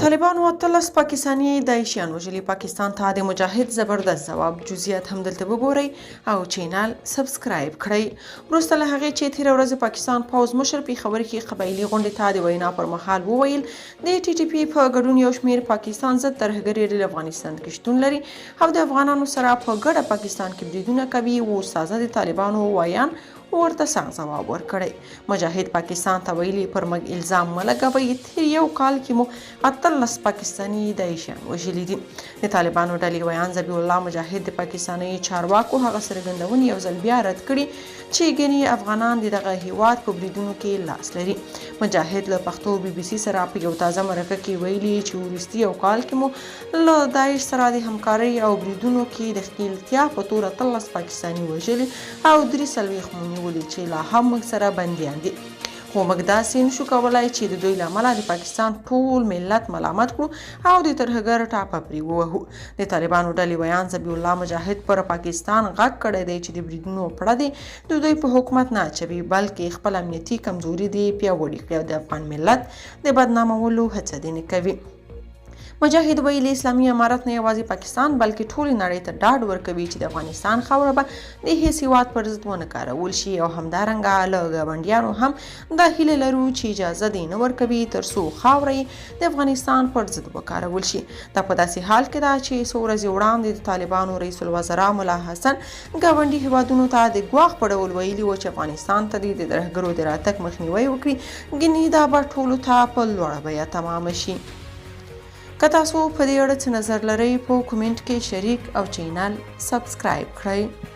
طالبانو 18 پاکستاني داعشیان وژلي. پاکستان ته د مجاهد زبردست ځواب. جزئیات هم دلته وګورئ او چینل سبسکرایب کړئ. وروسته له هغې چې تېره ورځ پاکستان پوځ مشر پېښور کې قبایلي غونډې ته د وینا پر مهال وویل د ټي ټي پي په ګډون یو شمېر پاکستان ضد ترهګرې ډلې افغانستان کې شتون لري او د افغانانو سره په ګډه پاکستان کې بریدونه کوي. اوس تازه د طالبانو وایان ورته سخت ځواب ورکړی. مجاهد پاکستان ته ویلي پر موږ الزام مه لګوئ، تېر یو کال کې مو 18 پاکستاني داعشیان وژلي دي. د طالبانو ډلې ویان ذبیح الله مجاهد د پاکستاني چارواکو هغه څرګندونې یو ځل بیا رد کړي چې ګنې افغانان د دغه هیواد په بریدونو کې لاس لري. مجاهد له پښتو بي بي سي سره په یو تازه مرکه کې ویلي چې وروستي یو کال کې مو له داعش سره د همکارۍ او بریدونو کې د ښکېلتیا په تور 18 پاکستاني وژلي او 43 مو نیولي چې لا هم موږ سره بندیان دي. خو موږ داسې نشو کولی چې د دوی له امله د پاکستان ټول ملت ملامت کړو او د ترهګر ټاپه پرې ووهو. د طالبانو ډلې ویان ذبیح الله مجاهد پر پاکستان غږ کړی دی چې د بریدونو پړه دې د دوی په حکومت نه اچوي، بلکې خپل امنیتي کمزوري دې پیاوړې کړي او د افغان ملت د بدنامولو هڅه دې نه کوي. مجاهد ویلي اسلامي امارت نه یوازې پاکستان بلکې ټولې نړۍ ته ډاډ ورکوي چې د افغانستان خاوره به د هېڅ هېواد پر ضد ونه کارول شي او همدارنګه له ګاونډیانو هم دا هیله لرو چې اجازه دې نه ورکوي تر څو خاوره یې د افغانستان پر ضد وکارول شي. دا په داسې حال کې ده چې څو ورځې وړاندې د طالبانو رئیس الوزرا ملا حسن ګاونډي هېوادونو ته د ګواښ په ډول ویلي و چې افغانستان ته د ترهګرو د راتګ مخنیوی وکړي، ګنې دا به ټولو ته په لوړه بیه تمامه شي. که تاسو په دې اړه څه نظر لرئ په کومنټ کې شریک او چینل سبسکرایب کړئ.